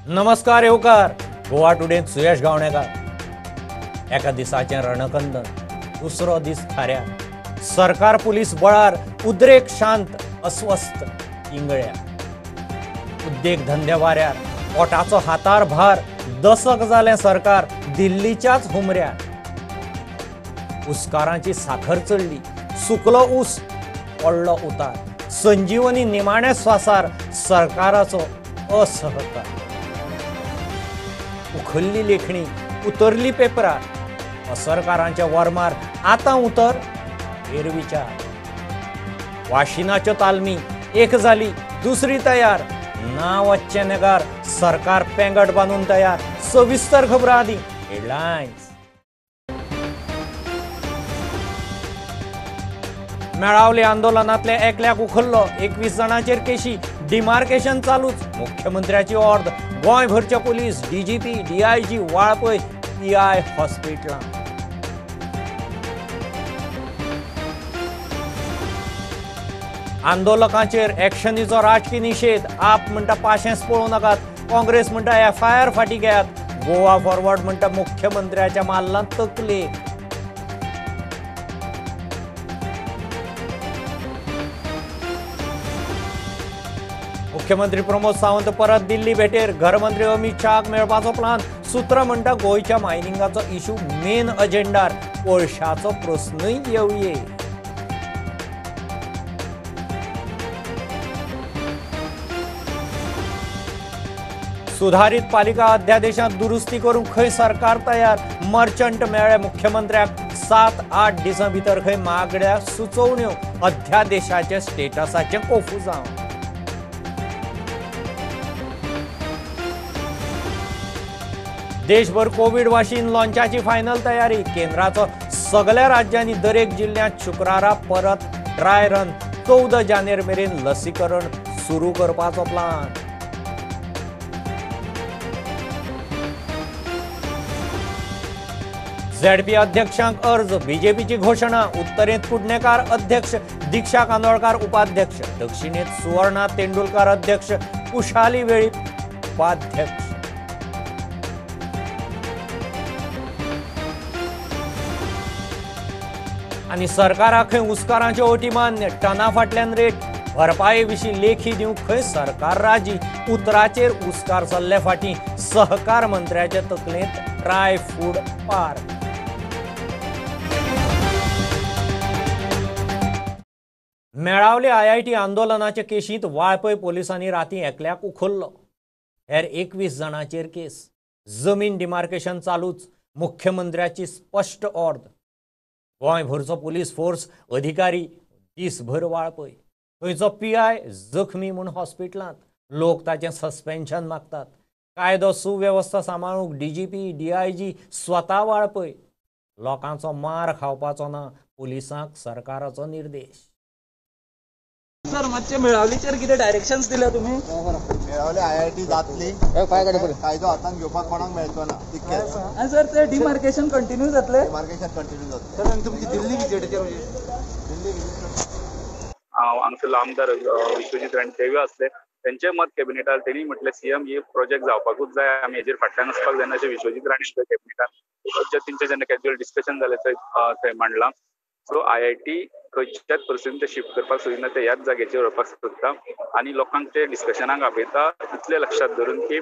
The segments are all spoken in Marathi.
नमस्कार येवकार. गोवा टुडेंत सुयश गावणेकार. एका दिसाचें रणकंदन, दुसरो दीस खाऱ्या. सरकार पुलीस बळार, उद्रेक शांत, अस्वस्थ इंगळ्या. उद्देग धंदे वाऱ्यार, पोटाचो हातार भार, दसक जालें सरकार दिल्लीच्याच हुमऱ्यार. उसकारांची साखर चडली, सुकलो ऊस, पडलो उतार. संजीवनी निमाण्या स्वासार सरकाराचो असहकार. उखल्ली लेखणी, उतरली पेपरार. सरकारांच्या वरमार आतां उतर, हेर विचार. वाशिनाच्यो तालमी एक जाली, दुसरी तयार. ना वच्चे नेगार, सरकार पेंगट बांदून तयार. सविस्तर खबरां आदी हेडलायन्स. मेळावले आंदोलनांतले एकल्याक उखल्लो, 21 जाणांचेर केशी. डिमार्केशन चालूच, मुख्यमंत्र्याची ऑर्द. गोंयभरचे police, DGP, DIG Valpoi PI हॉस्पिटलां. आंदोलकांचेर एक्शनीचो राजकी निशेध. आप म्हणटा पाशेंस पळोवं नाकात, काँग्रेस म्हणटा एफआयआर फाटीं घेयात. गोवा फॉरवर्ड म्हणटा मुख्यमंत्र्याच्या माल्लांत तकले. मुख्यमंत्री प्रमोद सावंत परत दिल्ली भेटेर. घरमंत्री अमित शहाक मेळपाचो प्लान. सूत्र म्हणटा गोंयच्या मायनिंगाचो इशू मेन अजेंडार. कोळशाचो प्रस्नय येवये. सुधारित पालिका अध्यादेशात दुरुस्ती करूंक खंय सरकार तयार. मर्चंट मेळ्ळे मुख्यमंत्र्याक. 7-8 दिसां भितर खंय मागण्या सुचोवण्यो. अध्यादेशाचे स्टेटसाचे कोफुजांव. देशभर कोविड वाशीन लॉन्चाची फायनल तयारी. केंद्राचो सगळ्या राज्यांनी दरेक जिल्ह्यांत शुक्रारा परत ड्राय रन. 14 जानेर मेरेन लसीकरण सुरू करपाचो प्लान. झेडपी अध्यक्षांक अर्ज. बीजेपीची घोषणा. उत्तरेंत कुडणेकार अध्यक्ष, दिक्षा कांदोळकार उपाध्यक्ष. दक्षिणेत सुवर्णा तेंडुलकार अध्यक्ष, कुशाली वेळीप उपाध्यक्ष. आणि सरकाराक खंय उसकारांच्यो अटी मान्य. टना फाटल्यान रेट. भरपाये विशीं लेखी दिवंक खंय सरकार राजी. उतराचेर उसकार चल्ले फाटीं. सहकार मंत्र्याचे तकलेंत ट्राय फूड पार्क. मेळावले आयआयटी आंदोलनाचे केशींत वाळपय पोलिसांनी रातीं एकल्याक उखल्लो. हेर 21 जाणांचेर केस. जमीन डिमार्केशन चालूच. मुख्यमंत्र्याची स्पश्ट ऑर्द. गोंयभरचो पुलीस फोर्स अधिकारी दीसभर वाळपय. थंयचो पीआय जखमी म्हूण हॉस्पिटलांत. लोक ताचें सस्पेन्शन मागतात. कायदो सुवेवस्था सांबाळूंक डीजीपी, डीआयजी स्वता वाळपय. लोकांचो मार खावपाचो ना, पुलिसांक सरकाराचो निर्देश. सर मातशे मेळावलीचेर कितें डायरेक्शन्स दिल्या तुमी? मेळावले आयआयटी जातली, कायदो हातान घेवपाक कोणाक मेळचो ना तितकें. सर ते डिमार्केशन कंटिन्यू जातले. डिमार्केशन कंटिन्यू जातलें. सर आनी तुमची दिल्ली विजिटीचेर दिल्ली हांगासरलो आमदार विश्वजीत रणदेवे असले, त्यांचे मत कॅबिनेटार. त्यांनी म्हटले सीएम हे प्रोजेक्ट जावपाकूच जाय, आमी हेजेर फाटल्यान वचपाक जायना अशें विश्वजीत राणे कॅबिनेटार तेंचे जेन्ना कॅज्युअल डिस्कशन जालें थंय मांडलां. सो आयआयटी खंयच्याच परिस्थितीन ते शिफ्ट करपाक सोदिना, ते ह्याच जाग्याचेर व्हरपाक सोदता आनी लोकांक ते डिस्कशनाक आपयता. इतले लक्षात धरून की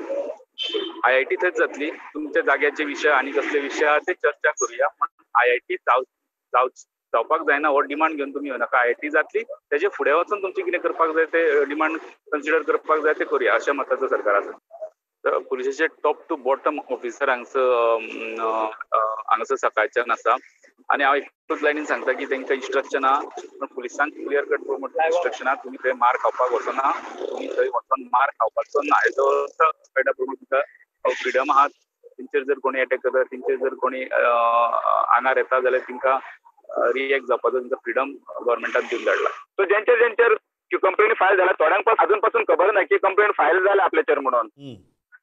आयआयटी थंयच जातली. तुमच्या जाग्याचे विशय आनी कसले विशय आहा ते चर्चा करुया, पण आयआयटी जावपाक जायना हो डिमांड घेवन तुमी येवनाका. आयआयटी जातली, तेजे फुडें वचून तुमचे कितें करपाक जाय ते डिमांड कन्सिडर करपाक जाय ते करुया, अशें मताचो सरकार आसा. पुलिसाचे टॉप टू बॉटम ऑफिसर हांगासर सकाळच्यान आसा आनी हांव एकूच लायनीन सांगता की तांकां इन्स्ट्रक्शन आहा, पुलिसांक क्लियर कट इन्स्ट्रक्शन आहा, तुमी थंय मार खावपाक वचना, तुमी थंय वचून मार खावपाचो ना. हेजो तुमकां फ्रिडम आहा. तेंचेर जर कोणी अटॅक करता, तेंचेर जर कोणी आंगार येता जाल्यार तांकां रिएक्ट जावपाचो तुमकां फ्रिडम गव्हर्मेंटान दिवन धाडला. सो जेंचेर कंप्लेन फायल जाला, थोड्यांक अजून पासून खबर ना की कंप्लेन फायल जाला आपल्याचेर म्हणून.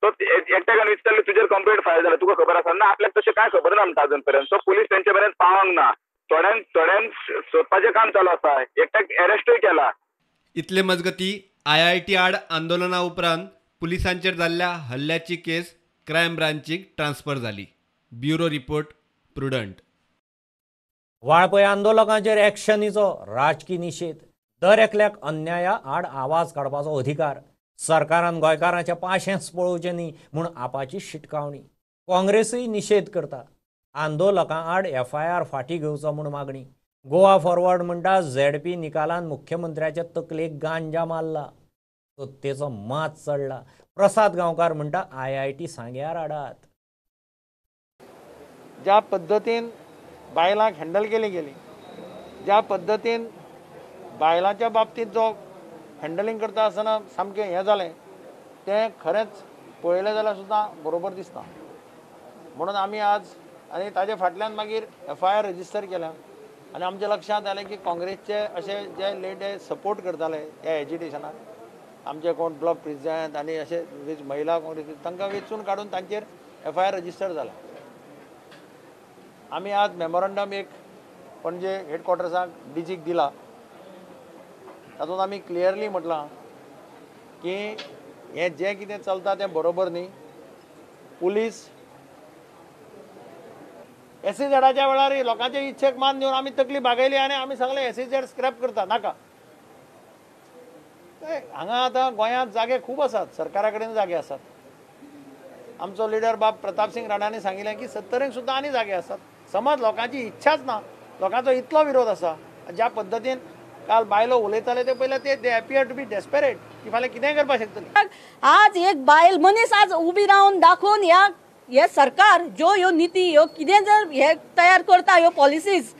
सो एकट्याक विचारले तुजेर कंप्लेंट फायल जाला, तुका खबर आसा ना? आपल्याक तशें काय खबर ना म्हणटा अजून पर्यंत. सो पुलीस तेंचे पर्यंत पावंक ना. थोड्यांक सोदपाचें काम चालू आसा. एकट्याक अरेस्टूय केला. इतले मजगती आयआयटी आड आंदोलना उपरांत पुलिसांचेर जाल्ल्या हल्ल्याची केस क्रायम ब्रांचीक ट्रान्स्फर जाली. Bureau report Prudent. वाळपय आंदोलकांचेर एक्शनीचो राजकी निशेध. दर एकल्याक अन्याया आड आवाज काडपाचो अधिकार. सरकारान गोंयकारांचें पाशेंच पळोवचें न्ही म्हूण आपाची शिटकावणी. काँग्रेसूय निशेध करता. आंदोलकां आड FIR फाटीं घेवचो म्हूण मागणी. गोवा फॉरवर्ड म्हणटा ZP निकालान मुख्यमंत्र्याच्या तकलेक गांजा मारला. सत्तेचो मात चडला. प्रसाद गांवकार म्हणटा IIT सांग्यार हाडात. ज्या पद्धतीन बायलांक हँडल केली गेली, ज्या पद्धतीन बायलांच्या बाबतीत जो हँडलिंग करता आसतना सामकें हें जालें तें खरेंच पळयलें जाल्यार सुद्दां बरोबर दिसता. म्हणून आमी आज आनी ताजे फाटल्यान मागीर FIR रजिस्टर केल्या आनी आमच्या लक्षांत आलें की काँग्रेसचे अशे जे लेडे सपोर्ट करताले ह्या एजिटेशनाक, आमचे कोण ब्लॉक प्रेसिडेंट आनी अशे महिला काँग्रेस तांकां वेचून काडून तांचेर FIR रजिस्टर जाला. आमी आज मेमोरंडम एक पणजे हेडक्वॉर्टर्साक DGक दिला. तातूंत आमी क्लियरली म्हटलां की हें जें कितें चलता तें बरोबर न्ही. पुलीस SEZच्या वेळार लोकांचे इच्छेक मान दिवन आमी तकली बागयली आनी आमी सगळे SEZ स्क्रॅप करता. नाका, हांगा आतां गोंयांत जागे खूब आसात, सरकारा कडेन जागे आसात. आमचो लिडर बाब प्रताप सिंग राणांनी सांगिल्लें की 70 सुद्दां आनी जागे आसात. समज लोकांची इच्छाच ना, लोकांचो इतलो विरोध आसा, ज्या पद्दतीन काल बायलो उलयताले ते पयले ते एपियर टू बी डेस्पेरेट की फाल्यां कितेंय करपाक शकतली. आज एक बायल मनीस आज उबी रावन दाखोवन हे सरकार ज्यो ह्यो निती ह्यो कितें जर हे तयार करता ह्यो पॉलिसीज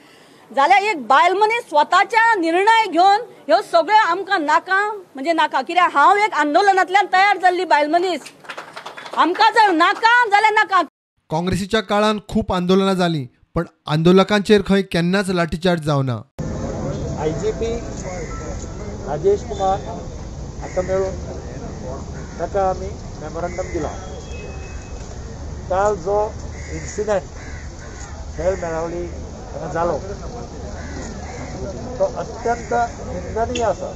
जाल्यार एक बायल मनीस स्वताच्या निर्णय घेवन ह्यो सगळ्यो आमकां नाका म्हणजे नाका. कित्याक हांव एक आंदोलनांतल्यान तयार जाल्ली बायल मनीस. आमकां जर नाका जाल्यार नाका. काँग्रेसीच्या काळान खूप आंदोलनां जालीं पण आंदोलकांचेर खंय केन्नाच लाठीचार्ज जावना. IGP राजेश कुमार हाका मेळून ताका आमी मेमोरंडम दिला. काल जो इन्सिडंट खेळ मेळावली हांगा जालो तो अत्यंत निंदनीय आसा.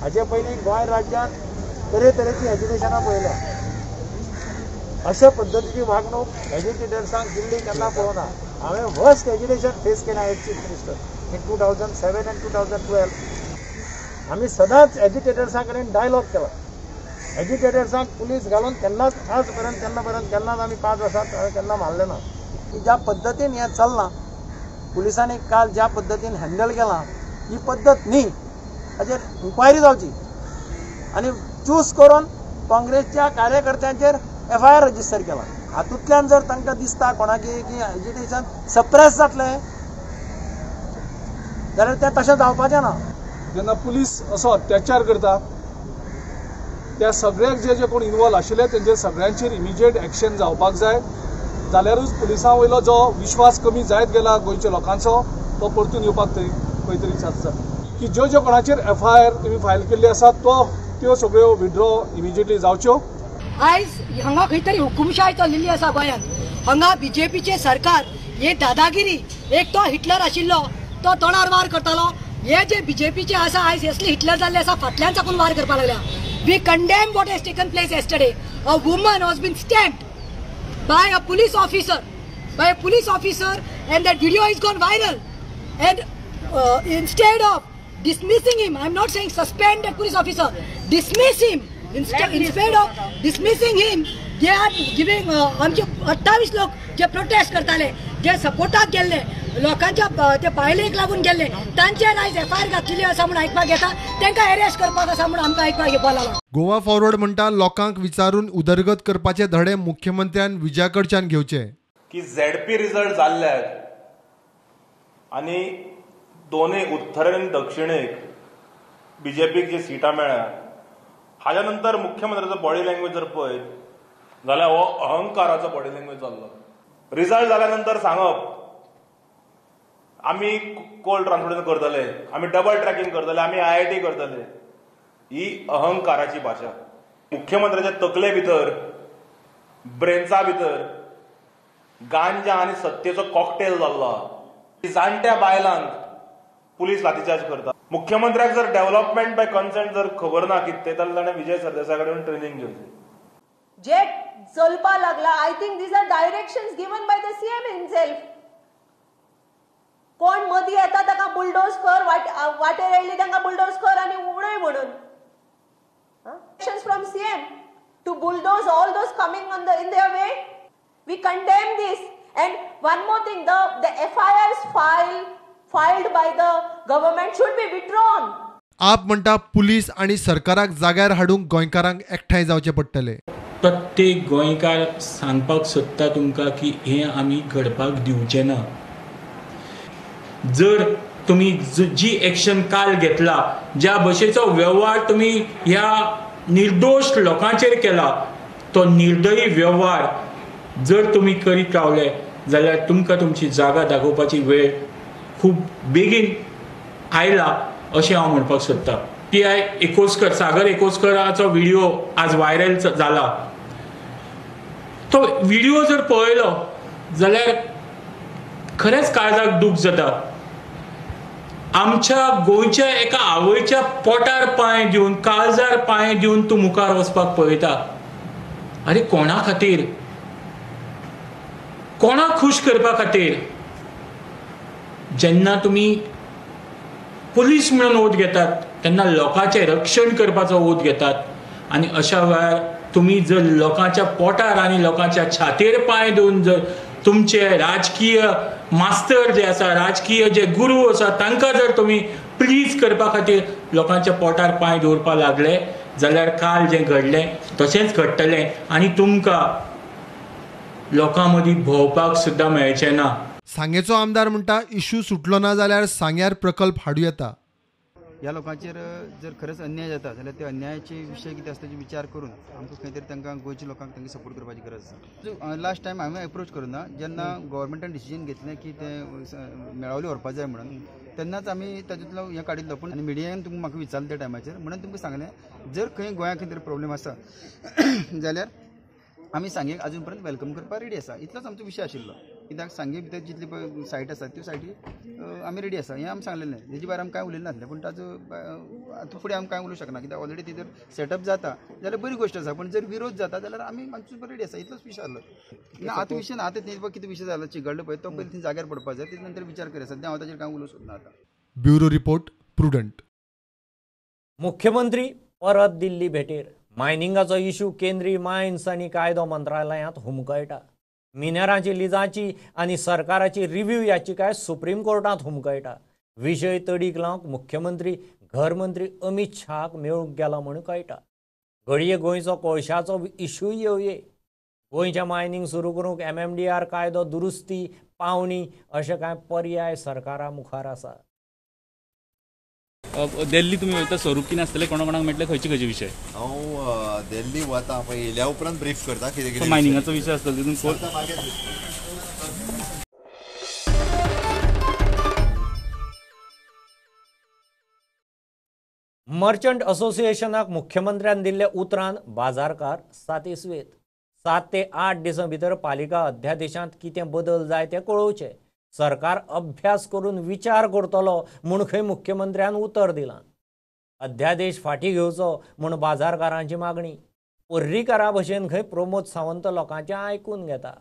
हाचे पयलीं गोंय राज्यांत तरेतरेची एज्युकेशनां पळयल्या. अशा पद्दतीची वागणूक एज्युकेटर्सांक दिल्ली केन्ना पळोवना. हांवें वर्स्ट एज्युकेशन फेस केलें as chief minister in 2007 and 2012. आमी सदांच एज्युकेटर्सां कडेन डायलॉग केला. एज्युकेटर्सांक पुलीस घालून केन्नाच आज पर्यंत केन्नाच आमी 5 वर्सांत केन्ना मारले ना. की ज्या पद्दतीन हें चलना, पुलिसांनी काल ज्या पद्दतीन हँडल केलां ही पद्दत न्ही. हाचेर इन्क्वायरी जावची आनी चूज करून काँग्रेसच्या कार्यकर्त्यांचेर FIR रजिस्टर केला. हातूंतल्यान जर तांकां दिसता कोणाकी की एज्युकेशन सप्रेस जातलें जाल्यार तें तशें जावपाचें ना. जेन्ना पुलीस असो अत्याचार करता त्या सगळ्याक जे कोण इन्वॉल्व आशिल्ले तेंचेर सगळ्यांचेर इमिजिएट एक्शन जावपाक जाय. जाल्यारूच पुलिसां वयलो जो विश्वास कमी जायत गेला गोंयच्या लोकांचो तो परतून येवपाक खंय तरी शकता. की ज्यो कोणाचेर FIR तुमी फायल केल्ली आसा त्यो सगळ्यो विड्रॉ इमिजिएटली जावच्यो. आयज हांगा खंय तरी हुकुमशाही चलिल्ली आसा गोंयांत. हांगा BJPचे सरकार हे दादागिरी, एक तो हिटलर आशिल्लो तो तोंडार वार करतालो. हे जे BJPचे आसा आयज असले हिटलर जाल्ले आसा फाटल्यान साकून वार करपाक लागल्या. We condemn what has taken place yesterday. A woman has been stabbed by a police officer, and that video has gone viral. And instead of dismissing him, I'm not saying suspend that police officer, dismiss him. Instead of dismissing him, they are giving आमचे 28 लोक जे प्रोटेस्ट करताले, जे सपोर्टाक गेल्ले, लोकांच्या ते पायलेक लागून गेल्ले, तांचेर आयज FIR घातलेली आसा म्हणून आयकपाक येता. तांकां अरेस्ट करपाक आसा म्हणून आमकां आयकपाक येवपाक लागला. गोवा फॉरवर्ड म्हणटा लोकांक विचारून उदरगत करपाचे धडे मुख्यमंत्र्यान विजया कडच्यान घेवचे. की ZP रिजल्ट जाल्ल्यात आनी दोनूय उत्तरेन आनी दक्षिणेक BJPक जी सिटां मेळ्ळ्या हाच्या नंतर मुख्यमंत्र्याचो बॉडी लँग्वेज जर पळयत जाल्यार हो अहंकाराचो बॉडी लँग्वेज जाल्लो. रिजल्ट जाल्या नंतर सांगप आमी कोल्ड ट्रान्सपोर्टेशन करतले, आमी डबल ट्रॅकिंग करतले, आमी IIT करतले, ही अहंकाराची भाशा. मुख्यमंत्र्याच्या तकले भितर ब्रेन्सा भितर गांजा आनी सत्तेचो कॉकटेल जाल्लो. जाणट्या बायलांक पुलीस लाठीचार्ज करता. मुख्यमंत्र्याक जर डेव्हलपमेंट बाय कन्सेंट जर खबर ना कितें तें जाल्यार ताणें विजय सरदेसाय कडेन ट्रेनिंग घेवची. जे चलपा लागला, I think these are directions given by the CM himself. कोण मदी येता ताका बुलडोज कर, वाटेर येयली तांकां बुलडोज कर आनी उडय म्हणून. Actions from CM to bulldoze all those coming in their way. We condemn this. And one more thing, the FIRs filed by the government should be withdrawn. आप म्हणटा पुलीस आणि सरकाराक जाग्यार हाडूंक गोंयकारांक एकठांय जावचे पडटले. प्रत्येक गोंयकार सांगपाक सोदता तुमकां की हें आमी घडपाक दिवचें ना. जर तुम्ही जी एक्शन काल घेतला, ज्या भशेचो व्यवहार तुम्ही ह्या निर्दोष लोकांचेर केला, तो निर्दयी व्यवहार जर तुम्ही करीत रावले जाल्यार तुमकां तुमची जागा दाखोवपाची वेळ खूब बेगीन आयला अशें हांव म्हणपाक सोदतां. PI एकोसकर, सागर एकोसकराचो व्हिडिओ आज व्हायरल जाला. तो व्हिडिओ जर पळयलो जाल्यार खरेंच काळजाक दूख जाता. आमच्या गोंयच्या एका आवयच्या पोटार पांय दिवन, काळजार पांय दिवन तूं मुखार वचपाक पळयता. अरे कोणा खातीर? कोणाक खुश करपा खातीर? जेन्ना तुमी पुलीस म्हणून ओत घेतात तेन्ना लोकांचें रक्षण करपाचो ओत घेतात, आनी अशा वेळार तुमी जर लोकांच्या पोटार आनी लोकांच्या छातेर पांय दिवन जर तुमचे राजकीय मास्तर जे आसा, राजकीय जे गुरू आसा, तांकां जर तुमी प्लीज करपा खातीर लोकांच्या पोटार पांय दवरपा लागले जाल्यार काल जें घडलें तशेंच घडटलें आनी तुमकां लोकां मदीं भोंवपाक सुद्दां मेळचें ना. सांगेचो आमदार म्हणटा इशू सुटलो ना जाल्यार सांग्यार प्रकल्प हाडूं येता. ह्या लोकांचेर जर खरेंच अन्याय जाता जाल्यार ते अन्यायाचे विशय कितें आसता तेचे विचार करून आमकां खंय तरी तांकां गोंयच्या लोकांक तांकां सपोर्ट करपाची गरज आसा. लास्ट टायम हांवें अप्रोच करूं ना, जेन्ना गव्हर्मेंटान डिसिजन घेतलें की तें मेळावली व्हरपा जाय म्हणून, तेन्नाच आमी तातूंतलो हें काडिल्लो. पूण आनी मिडियान तुमकां म्हाका विचारलें त्या टायमाचेर, म्हणून तुमकां सांगलें जर खंय गोंयांत खंय तरी प्रॉब्लेम आसा जाल्यार आमी सांगेक आजून पर्यंत वेलकम करपाक रेडी आसा. इतलोच आमचो विशय आशिल्लो. कित्याक सांगे भितर जितली पळय सायट आसात त्यो सायटी आमी रेडी आसा हें आमी सांगलेलें. तेजे भायर आमी कांय उलयलें नासलें. पूण ताजो आतां फुडें आमी कांय उलोवंक शकना, कित्याक ऑलरेडी ती जर सेटअप जाता जाल्यार बरी गोश्ट आसा. पूण जर विरोध जाता जाल्यार आमी आमचो रेडी आसा. इतलोच विशय आसलो. आतां विशय ना, आतां तें कितें विशय जालो चिगडलो पळय तो पयलीं थंय जाग्यार पडपाक जाय, तेजे नंतर विचार करया. सद्या हांव ताचेर कांय उलोवंक सोदना आतां. Bureau report prudent. मुख्यमंत्री परत दिल्ली भेटेर. मायनिंगाचो इशू केंद्रीय मायन्स आनी कायदो मंत्रालयांत हुमकळटा. मिनेरांची लिजाची आनी सरकाराची रिव्ह्यू याचिकाय सुप्रीम कोर्टांत हुमकळटा. विशय तडीक लावंक मुख्यमंत्री घर मंत्री अमित शहाक मेळूंक गेला म्हूण कळटा. घडये गोंयचो कोळशाचो इशूय येवये. गोंयचें मायनिंग सुरू करूंक MMDR कायदो दुरुस्ती पावणी अशे कांय पर्याय सरकारा मुखार आसा. दिल्ली तुमी वयता स्वरूप कितें आसतलें, कोणाक मेळटले, खंयचे विशय? हांव दिल्ली वता पळय, येयल्या उपरांत ब्रीफ करता कितें कितें मायनिंगाचो विशय आसतलो तितून मर्चंट असोसिएशनाक मुख्यमंत्र्यान दिल्ल्या उतरांत बाजारकार सातेसवेत. 7 ते 8 दिसां भितर पालिका अध्यादेशांत कितें बदल जाय तें कळोवचें. सरकार अभ्यास करून विचार करतलो म्हूण खंय मुख्यमंत्र्यान उतर दिलां. अध्यादेश फाटीं घेवचो म्हूण बाजारकारांची मागणी. पर्रीकारा भशेन खंय प्रमोद सावंत लोकांचें आयकून घेता.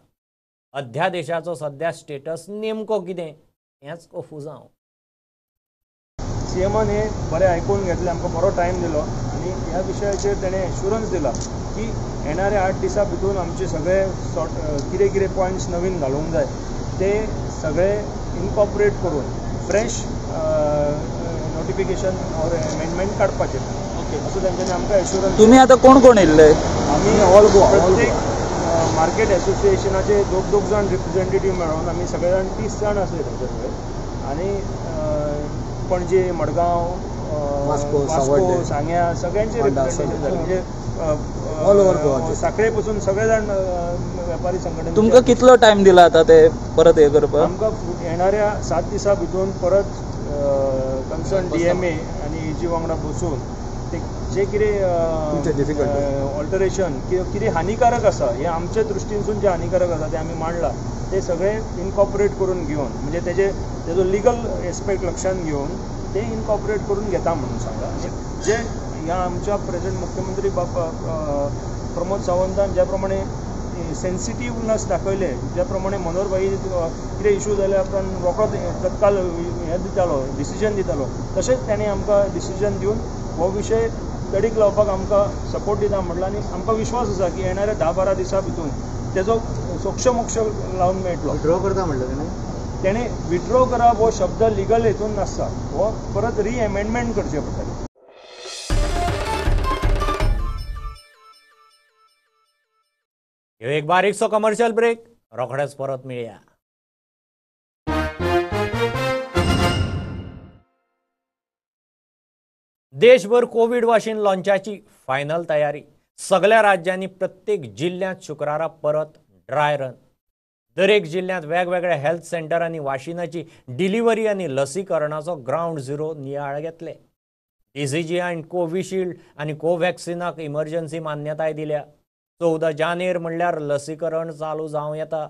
अध्यादेशाचो सध्या स्टेटस नेमको कितें हेंच कफूजांव. सीएमान हें बरें आयकून घेतलें, आमकां बरो टायम दिलो आनी ह्या विशयाचेर तेणें एश्युरन्स दिला की येणाऱ्या 8 दिसां भितून आमचे सगळे कितें कितें पॉयंट्स नवीन घालूंक जाय ते सगळे इनकॉर्पोरेट करून फ्रेश नोटिफिकेशन ऑर अमेंडमेंट काडपाचें. ओके, असो तेंच्यांनी आमकां एश्युरन्स. तुम्ही आता कोण कोण येयल्ले? आमी ऑल गोवा प्रत्येक मार्केट असोसिएशनाचे 2-2 जाण रिप्रेझेंटेटीव मेळोन आमी सगळे जाण 30 जाण आसले तेंचे कडेन. आनी पणजे, मडगांव, वास्को, सांग्या सगळ्यांचे रिप्रेझेंटेशन जालें. म्हणजे ऑल ओव्हर गोवा साखळे पसून सगळे जाण वेपारी संघटना. तुमकां कितलो टायम दिला आता ते परत हे करपाक? आमकां येणाऱ्या 7 दिसां भितून परत कन्सर्न DMA आनी AG वांगडा बसून ते जे कितें ऑल्टरेशन कितें हानिकारक आसा हें आमचे दृश्टीनसून जें हानिकारक आसा तें आमी मांडलां ते सगळे इनकॉर्पोरेट करून घेवन म्हणजे तेजो लिगल एस्पेक्ट लक्षांत घेवन ते इनकॉर्पोरेट करून घेता म्हणून सांगा. जे ह्या आमच्या प्रेझेंट मुख्यमंत्री प्रमोद सावंतान ज्या प्रमाणे सेन्सिटिव्हनेस दाखयले, ज्या प्रमाणे मनोहर भाई कितें इशू जाल्यार आपण रोखडोच तत्काल हें दितालो, डिसिजन दितालो, तशेंच ताणें आमकां डिसिजन दिवन हो विशय तडीक लावपाक आमकां सपोर्ट दिता म्हटलं. आनी आमकां विश्वास आसा की येणाऱ्या 10-12 दिसां भितून तेजो सोक्ष मोक्ष लावन मेळटलो. विड्रॉ करता म्हटलं तेणें विड्रॉ करप हो शब्द लिगल हेतून नासता, हो परत रिएमेंडमेंट करचें पडटलें. एक बारीकसो कमर्शियल ब्रेक, रोखडेच परत मेळया. देशभर कोविड वाशीन लॉन्चाची फायनल तयारी. सगळ्या राज्यांनी प्रत्येक जिल्ह्यात शुक्रारा परत ड्राय रन. दरेक जिल्ह्यात वेगवेगळ्या हेल्थ सेंटरांनी वाशिनाची डिलिव्हरी आणि लसीकरणाचो ग्राउंड झिरो नियाळ घेतले. DCGI आणि कोविशिल्ड आणि कोव्हॅक्सिनाक इमर्जन्सी मान्यताय दिल्या. 14 जानेर म्हणल्यार लसीकरण चालू जावं येता.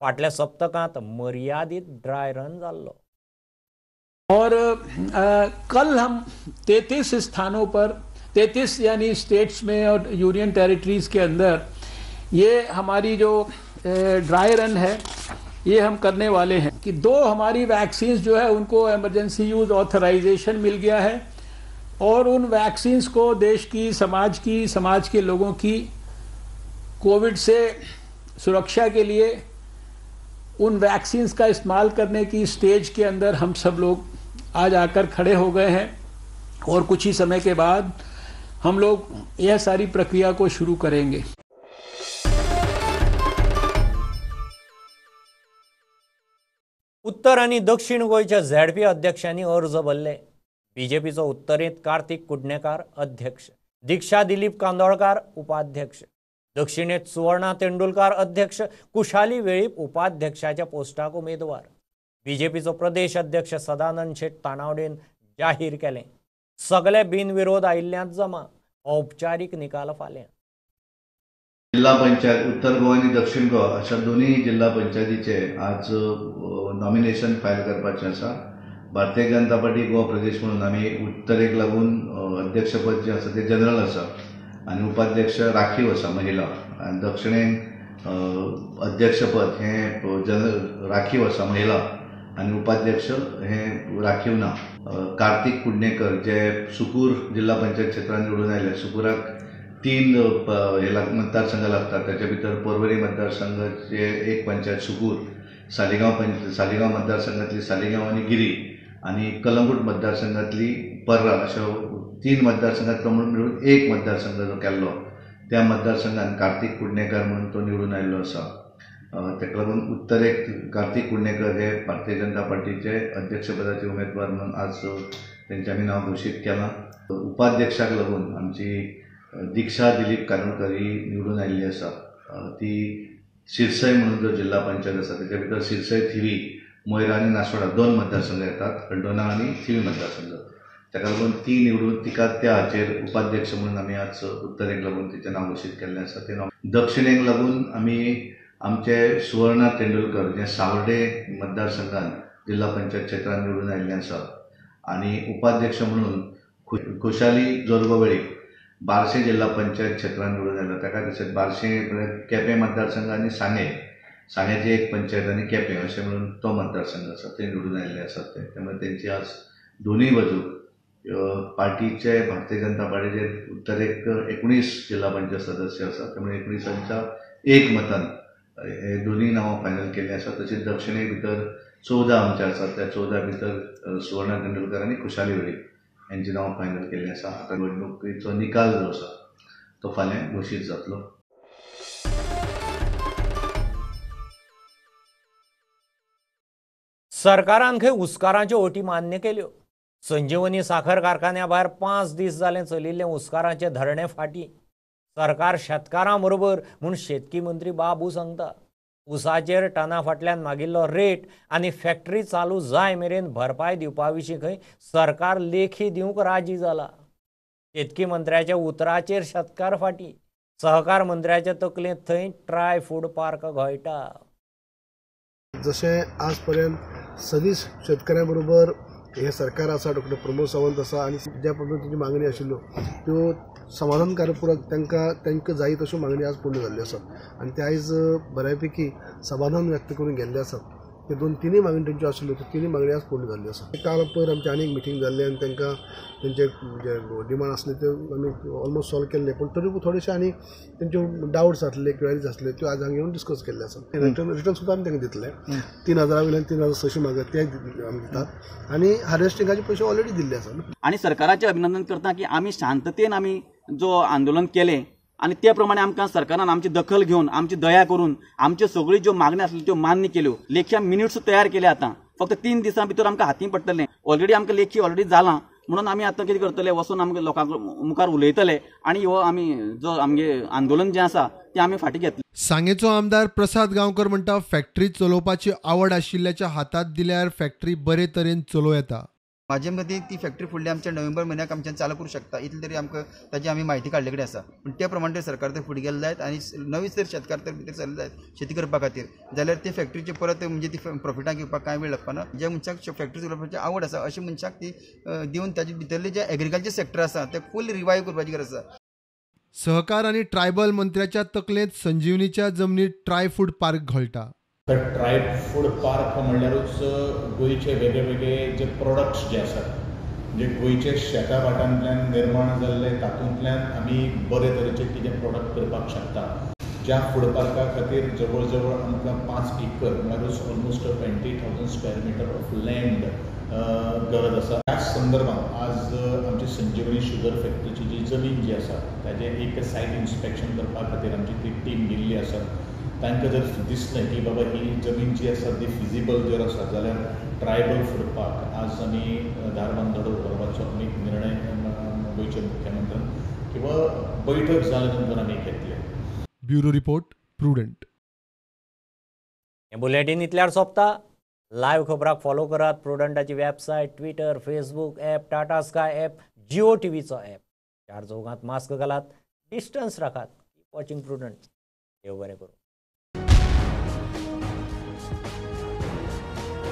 फाटल्या सप्तकांत मर्यादित ड्राय रन जाल्लो. और कल हम 33 स्थानों पर 33 यानी स्टेट्स में और यूनियन टेरिटरीज के अंदर ये हमारी जो ड्राई रन है ये हम करने वाले हैं कि 2 हमारी वैक्सीन जो है उनको इमरजेंसी यूज ऑथराइजेशन मिल गया है और उन वैक्सीन्स को देश की समाज के लोगों की कोविड से सुरक्षा के लिए उन वैक्सीन्स का इस्तेमाल करने की स्टेज के अंदर हम सब लोग आज आकर खड़े हो गए हैं और कुछ ही समय के बाद हम लोग यह सारी प्रक्रिया को शुरू करेंगे. उत्तर आणि दक्षिण गोयच्या ZP अध्यक्षांनी अर्ज भरले. बीजेपीचो उत्तरेंत कार्तिक कुडणेकार अध्यक्ष, दीक्षा दिलीप कांदोळकार उपाध्यक्ष, दक्षिणेत सुवर्णा तेंडुलकार अध्यक्ष, कुशाली वेळीप उपाध्यक्षाच्या पोस्टाक उमेदवार. बीजेपीचो प्रदेश अध्यक्ष सदानंद शेट तानावडेन जाहीर केलें. सगळे बिनविरोध आयिल्ल्यांत जमा. औपचारीक निकाल फाल्यां. जिल्हा पंचायत उत्तर गोवा आणि दक्षिण गोवा अशा दोन्ही जिल्हा पंचायतीचे आज नॉमिनेशन फायल करपाचें आसा. भारतीय जनता पार्टी गोवा प्रदेश म्हणून आमी उत्तरेक लागून अध्यक्षपद जे आसा ते जनरल आसा आणि उपाध्यक्ष राखीव आसा महिला, आणि दक्षिणेन अध्यक्षपद हे राखीव आसा महिला आणि उपाध्यक्ष हे राखीव ना. कार्तिक कुडणेकर जे सुकूर जिल्हा पंचायत क्षेत्रांत निवडून आयले. सुकुराक 3 मतदारसंघ लागतात. त्याच्या भितर पर्वरी मतदारसंघाचे एक पंचायत सुकूर, सालिगांव मतदारसंघातली सालिगांव आणि गिरी, आणि कलंगूट मतदारसंघातली पर्रा अशा 3 मतदारसंघात मिळून एक मतदारसंघ जो केल्लो त्या मतदारसंघात कार्तिक कुडणेकर म्हणून तो निवडून आयिल्लो आसा. ताका लागून उत्तरेक कार्तिक कुडणेकर हे भारतीय जनता पार्टीचे अध्यक्षपदाचे उमेदवार म्हणून आज तेंचे आमी नांव घोशीत केलां. उपाध्यक्षाक लागून आमची दीक्षा दिलीप कानोळकर ही निवडून आयिल्ली आसा. ती शिरसय म्हणून जो जिल्हा पंचायत आसा तेच्या भितर शिरसय, थिवी, मोयरा आनी नासोडा 2 मतदारसंघ येतात, हड्डोना आनी थिवी मतदारसंघ. ताका लागून ती निवडून तिका त्या हाचेर उपाध्यक्ष म्हणून आमी आज उत्तरेक लागून तिचें नांव घोशीत केल्लें आसा. ते दक्षिणेक लागून आमी आमचे सुवर्णा तेंडुलकर जे सावर्डे मतदारसंघात जिल्हा पंचायत क्षेत्रांत निवडून आयिल्ले आसा, आणि उपाध्यक्ष म्हणून खुशाली जोरगोवळी बार्शे जिल्हा पंचायत क्षेत्रांत निवडून आयला. ताका तशेंच बार्शे केपें मतदारसंघ आनी सांगेची एक पंचायत आनी केपें अशें म्हणून तो मतदारसंघ आसा ते निवडून आयिल्ले आसात. त्यामुळे तेंची आज दोनूय बाजूक पार्टीचे भारतीय जनता पार्टीचे उत्तरेक 19 जिल्हा पंचायत सदस्य आसा. त्यामुळे 19च्या एक मतान हे दोनूय नांवां फायनल केल्लीं आसा. तशेंच दक्षिणे भितर 14 आमचे आसात. त्या 14 भितर सुवर्णा तेंडुलकर आनी खुशाली वेळीप यांची नांवां फायनल केल्लीं आसा. आतां निवडणुकीचो निकाल जो आसा तो फाल्यां घोशीत जातलो. सरकारान खंय उस्काराच्यो अटी मान्य केल्यो. संजीवनी साखर कारखान्या भायर 5 दीस जाले चलिल्ले उस्काराचे धरणे फाटी. सरकार शेतकारां बरोबर म्हूण शेतकी मंत्री बाबू सांगता. उसाचेर टना फाटल्यान मागिल्लो रेट आनी फॅक्टरी चालू जाय मेरेन भरपाय दिवपा विशीं खंय सरकार लेखी दिवंक राजी जाला. शेतकी मंत्र्याच्या उतराचेर शेतकार फाटी. सहकार मंत्र्याच्या तकलेंत थंय ट्राय फूड पार्क घोळटा. जशें आज पर्यंत सदींच शेतकऱ्यां बरोबर हे सरकार आसा डॉक्टर प्रमोद सावंत आसा आनी ज्या पद्दतीची मागणी आशिल्ल्यो त्यो समाधानकारपूर्वक तांकां जाय तश्यो मागणी आज पूर्ण जाल्ल्यो आसात आनी ते आयज बऱ्यापैकी समाधान व्यक्त करून गेल्ले आसात. ते 2-3 मागणी त्यांच्यो आशिल्ल्यो त्यो 3 मागणी आज पूर्ण जाल्ल्यो आसा. काल पयर आमची आनी एक मिटींग जाल्ली आनी तांकां तेंचे जे डिमांड आसले ते आमी ऑलमोस्ट सॉल्व केल्ले, पूण तरी थोडेशे आनी तेंच्यो डावट्स आसले, क्वेरीज आसले त्यो आज हांगा येवन डिस्कस केल्ले आसा. रिटर्न सुद्दां आमी तांकां दितले. 3000 वयल्यान 3600 मागत ते आमी दितात आनी हार्वेस्टिंगाचे पयशे ऑलरेडी दिल्ले आसा. आणि सरकाराचे अभिनंदन करता की आमी शांततेन आमी जो आंदोलन केलें आणि त्या प्रमाणे आमकां सरकारान आमची दखल घेवन आमची दया करून आमच्यो सगळ्यो ज्यो मागण्यो आसल्यो त्यो मान्य केल्यो. लेखी मिनिट्स तयार केले आतां, फक्त 3 दिसां भितर आमकां हाती पडटलें. ऑलरेडी आमकां लेखी ऑलरेडी जालां, म्हणून आमी आतां कितें करतले, वचून आमकां लोकांक मुखार उलयतले आनी हो आमी जो आमगे आंदोलन जें आसा तें आमी फाटीं घेतलें. सांगेचो आमदार प्रसाद गांवकर म्हणटा फॅक्टरी चलोवपाची आवड आशिल्ल्याच्या हातांत दिल्यार फॅक्टरी बरे तरेन चलोव येता. म्हाजे मते ती फॅक्टरी फुडल्या आमच्या नोव्हेंबर म्हयन्याक आमच्यान चालू करूं शकता, इतले तरी आमकां ताची आमी म्हायती काडले कडेन आसा. पूण त्या प्रमाणे ते सरकार ते फुडें गेले जायत आनी नवीच तर शेतकार तर भितर सरले जायत शेती करपा खातीर, जाल्यार ते फॅक्टरीचे परत म्हणजे ती प्रॉफिटाक येवपाक कांय वेळ लागपाना. ज्या मनशाक फॅक्टरी चलोवपाची आवड आसा अशा मनशाक ती दिवन ताचे भितरले जे एग्रीकल्चर सेक्टर आसा ते फूल रिवायव करपाची गरज आसा. सहकार आणि ट्रायबल मंत्र्याच्या तकलेंत संजीवनीच्या जमनीत ट्राय फूड पार्क घोळटा. ट्राय फूड पार्क म्हणल्यारूच गोंयचे वेगळे वेगळे जे प्रोडक्ट्स जे आसात म्हणजे गोंयचे शेता भाटांतल्यान निर्माण जाल्ले तातूंतल्यान आमी बरे तरेचे कितें प्रोडक्ट करपाक शकता. ज्या फूड पार्का खातीर जवळ जवळ आमकां 5 एकर म्हणल्यारूच almost 20,000 square metre of land गरज आसा. त्याच संदर्भात आज आमची संजीवनी शुगर फॅक्टरीची जी जमीन जी आसा ताजें एक सायट इन्स्पेक्शन करपा खातीर आमची ती टीम गेल्ली आसा. तांकां जर दिसलें की बाबा ही जमीन जी आसा ती फिजिबल जर आसा जाल्यार ट्रायबल फूड पार्क आज आमी धारबांदोडो करपाचो आमी निर्णय गोंयच्या मुख्यमंत्र्यान किंवा बैठक जाल्या नंतर आमी घेतले. Bureau report Prudent. हे बुलेटिन इतल्यार सोंपता. लायव्ह खबराक फॉलो करात. प्रुडंटाची website, Twitter, Facebook app, Tata Sky app, Jio टीव्हीचो ॲप. 4 चौघांत मास्क घालात, डिस्टन्स राखात. Watching Prudent. देव बरें करूं.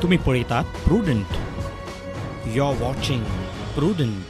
तुम्ही पळयतात Prudent. You are watching prudent.